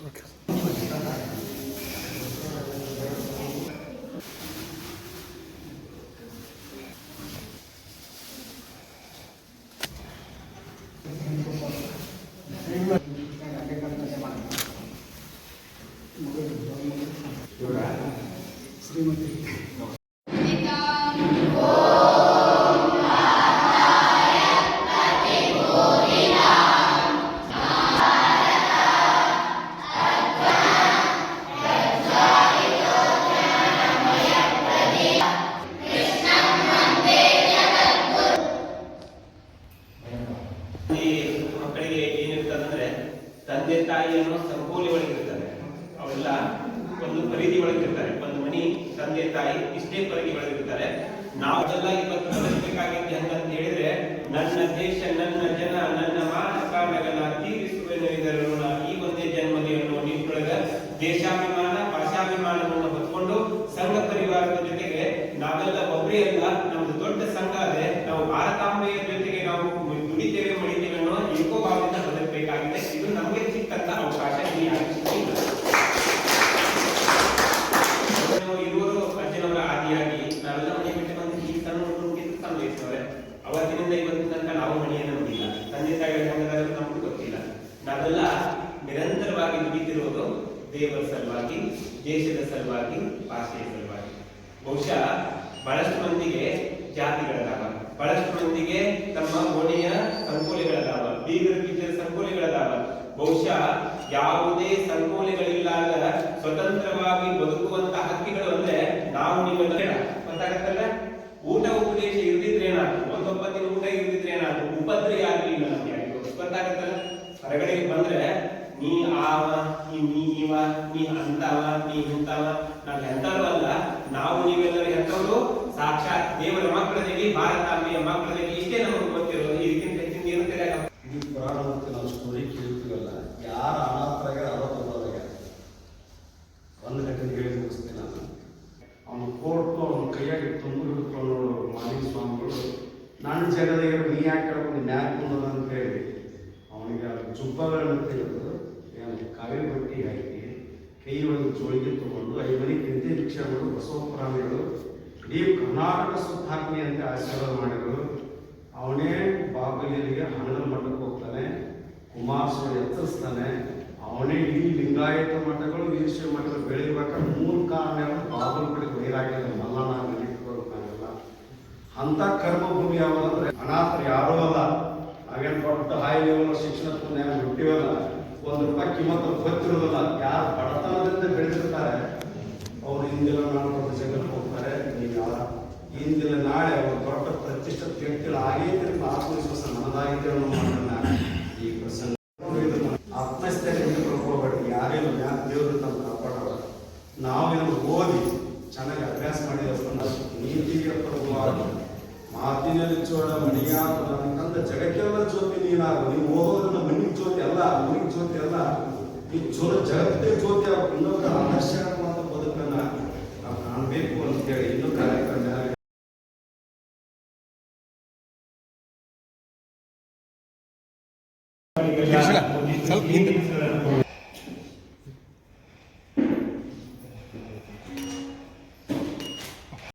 ಶ್ರೀಮತಿ ಮಕ್ಕಳಿಗೆ ಏನಿರ್ತದಂದ್ರೆ ತಂದೆ ತಾಯಿಯನ್ನು ಸಂಕೋಲಿ ಒಳಗಿರ್ತಾರೆ. ಅವೆಲ್ಲ ಒಂದು ಪರಿಧಿ ಒಳಗಿರ್ತಾರೆ. ಒಂದು ಮನಿ ತಂದೆ ತಾಯಿ ಇಷ್ಟೇ ಪರಿಧಿ ಒಳಗಿರ್ತಾರೆ. ನಾವೆಲ್ಲ ಇವತ್ತು ಬದುಕಬೇಕಾಗಿದ್ದು ಹೆಂಗಂತ ಹೇಳಿದ್ರೆ, ನನ್ನ ದೇಶ, ನನ್ನ ಜನ, ನನ್ನ ಮಾನಕಾಮಗಳ ತೀರಿಸುವೆನು ಇದರನ್ನು ಈ ಒಂದೇ ಜನ್ಮದಿ ಅನ್ನುವ ನಿಟ್ಟಿನೊಳಗ ದೇಶಾಭಿಮಾನ, ಭಾಷಾಭಿಮಾನವನ್ನು ಹೊತ್ಕೊಂಡು ಸಂಘ ಪರಿವಾರದ ಜೊತೆಗೆ ನಾವೆಲ್ಲ ಒಬ್ಬರೇ ಅಲ್ಲ, ನಮ್ದು ದೊಡ್ಡ ಸಂಘ ಅದೇ. ನಾವು ಭಾರತಾಂಬೆಯ ಜೊತೆಗೆ ನಾವು ದುಡಿತೇವೆ, ಮಡಿತೇವೆ ಅನ್ನೋ ಏಕೋಭಾವದಿಂದ ಬದುಕಬೇಕಾಗಿದೆ. ಇದು ನಮಗೆ ಸಿಕ್ಕಂತ ಅವಕಾಶ. ಇರುವರು ಅಜ್ಜನವರ ಆದಿಯಾಗಿ ನಾವೆಲ್ಲ ಮನೆ ಬಿಟ್ಟು ಬಂದು ಈ ಸಣ್ಣ ಸಣ್ಣ ವಯಸ್ಸವ್ರೆ. ಅವತ್ತಿನಿಂದ ಇವತ್ತಿನ ತನಕ ನಾವು ಮನೆಯನ್ನು ನೋಡಿಲ್ಲ. ತಂದೆ ತಾಯಿಗಳ ಹೆಂಗದಾದ್ರು ನಮ್ಗೆ ಗೊತ್ತಿಲ್ಲ. ನಾವೆಲ್ಲ ನಿರಂತರವಾಗಿ ದುಡಿತಿರುವುದು ದೇವರ ಸಲುವಾಗಿ, ದೇಶದ ಸಲುವಾಗಿ, ಭಾಷೆಯ ಸಲುವಾಗಿ. ಬಹುಶಃ ಬಹಳಷ್ಟು ಮಂದಿಗೆ ಜಾತಿಗಳದಾವ, ಬಹಳಷ್ಟು ಮಂದಿಗೆ ತಮ್ಮ ಓಣಿಯ ಸಂಕೋಲೆಗಳದಾವ, ಬೀಗರ ಬಿದ್ದರ ಸಂಕೋಲೆಗಳದಾವ. ಬಹುಶಃ ಯಾವುದೇ ಸಂಕೋಲೆಗಳಿಲ್ಲದ ಸ್ವತಂತ್ರವಾಗಿ ಬದುಕುವಂತ ಹಕ್ಕಿಗಳು ಅಂದ್ರೆ ನಾವು ನೀವೆಲ್ಲ ಗೊತ್ತಾಗತ್ತಲ್ಲ. ಊಟ ಉಪದೇಶ ಇರ್ದಿದ್ರೇನಾದ್ರು, ಒಂದೊಬ್ಬತ್ತಿನ ಊಟ ಇರ್ದಿದ್ರೇನಾದ್ರು, ಉಪದ್ರ ಆಗ್ಲಿಲ್ಲ ನಮ್ಗೆ ಗೊತ್ತಾಗತ್ತಲ್ಲ. ಹೊರಗಡೆ ಬಂದ್ರೆ ನೀ ಆವ, ನೀ ಇವ, ನೀ ಅಂತವ, ನೀ ಇಂತವ, ನಾವ್ ಎಂತವ್ರು ಅಲ್ಲ. ನಾವು ನೀವೆಲ್ಲರೂ ಎಂತವ್ರು ಸಾಕ್ಷಾತ್ ದೇವರ ಮಕ್ಕಳಿಗೆ, ಭಾರತಾಂಬೆಯ ಮಕ್ಕಳಿಗೆ. ಇಷ್ಟೇ ನಮಗೆ ಗೊತ್ತಿರೋದು. ಇದಕ್ಕಿಂತ ಹೆಚ್ಚಿನ ಏನು ತಿಳಿಯಾಗ ಈ ಪುರಾಣ ಮತ್ತು ನಾವು ಸ್ಟೋರಿ ಕೇಳ್ತೀವಲ್ಲ, ಯಾರ ಅನಾಥರಾಗ ಅರವತ್ತೊಂದರಾಗ ಒಂದು ಘಟನೆ ಹೇಳಿ ಮುಗಿಸ್ತೀನಿ ನಾನು. ಅವನು ಕೋರ್ಟು ಅವನ ಕೈಯಾಗಿ ತುಂಬ ಹಿಡ್ಕೊಂಡು ಮಾಲಿಕ ಸ್ವಾಮಿಗಳು, ನನ್ನ ಜಗದಾಗ ನೀ ಯಾಕೆ ಕೇಳ್ಕೊಂಡು ನ್ಯಾಯ ಕೊಂಡದ ಅಂತ ಹೇಳಿ ಅವನಿಗೆ ಜುಬ್ಬಗಳನ್ನು ತೆಗೆದು ಕಾವೇರಿ ಬಟ್ಟಿ ಹಾಕಿ ಕೈ ಒಳಗೆ ಜೋಳಿಗೆ ತಗೊಂಡು 5 ಮನೆ ಕಿಂತಿ ಭಿಕ್ಷೆಗಳು, ಬಸವಪುರಾಣಿಗಳು ಇಡೀ ಕರ್ನಾಟಕ ಸುತ್ತಾಗ್ನಿ ಅಂತ ಆಶೀರ್ವಾದ ಮಾಡಿದರು. ಅವನೇ ಬಾಬಲಿಗೆ ಹಣದ ಮಠಕ್ಕೆ ಹೋಗ್ತಾನೆ, ಕುಮಾರಸ್ವಾಮಿ ಎತ್ತರಿಸ್ತಾನೆ. ಅವನೇ ಇಡೀ ಲಿಂಗಾಯತ ಮಠಗಳು, ವೀರಶೈವ ಮಠಗಳು ಬೆಳಿಬೇಕಾದ್ರೆ 3 ಕಾರಣ ಬಾಗಲಕೋಟೆ ಬೈರಾಗಿಲ್ಲ, ಮಲ್ಲಣ್ಣ ನಡೀತಾಗಲ್ಲ. ಅಂತ ಕರ್ಮಭೂಮಿ ಯಾವ್ದಂದ್ರೆ ಅನಾಥರು ಯಾರೂ ಅಲ್ಲ. ನಾವೇನು ದೊಡ್ಡ ಹೈ ಲೆವೆಲ್ ಶಿಕ್ಷಣ ಹುಟ್ಟಿವಲ್ಲ, ₹1 ಕಿಮ್ಮತ್ತು ಗೊತ್ತಿರೋದಿಲ್ಲ. ಯಾರು ಬಡತನದಿಂದ ಬೆಳೆದಿರ್ತಾರೆ ಅವ್ರು ಹಿಂದಿನ ನಾಳೆ ದೊಡ್ಡ ಜಗಕ್ಕೆ ಹೋಗ್ತಾರೆ. ನೀವು ಯಾರ ಹಿಂದಿನ ನಾಳೆ ಅವರು ದೊಡ್ಡ ಪ್ರತಿಷ್ಠಿತ ವ್ಯಕ್ತಿಗಳು ಆಗೈತೆ, ಆತ್ಮವಿಶ್ವಾಸ ನನ್ನದಾಗಿದೆ ಅನ್ನೋ ಮಾತನ್ನ ಈ ಪ್ರಸಂಗ ಆತ್ಮಸ್ಥೈರ್ಯ ಕಳ್ಕೊಳ್ಬೇಡಿ. ಯಾರೇನು ದೇವರು ನಮ್ಮ ಕಾಪಾಡೋಲ್ಲ. ನಾವು ಇದನ್ನು ಓದಿ ಚೆನ್ನಾಗಿ ಅಭ್ಯಾಸ ಮಾಡಿದ ನೀತಿಗೆ ಪ್ರಭುವಾಗಿ ಮಾತಿನಲ್ಲಿ ಚೋಳ ಮಣಿಯಾದ ಅಂತಂದ ಜಗಕ್ಕೆಲ್ಲ ಜ್ಯೋತಿ ನೀನಾಗು. ನೀವು ಓದೋದನ್ನ ಮಣ್ಣಿನ ಜ್ಯೋತಿ ಅಲ್ಲ, ಊರಿಗೆ ಜ್ಯೋತಿ ಅಲ್ಲ, ಈ ಜಗತ್ತೇ ಜ್ಯೋತಿ. ಇನ್ನೊಬ್ಬರ ಆದರ್ಶವಾದ ಬದುಕನ್ನ ನಾವು ಕಾಣಬೇಕು ಅಂತೇಳಿ ಇನ್ನೂ ಕಾರ್ಯಕ್ರಮ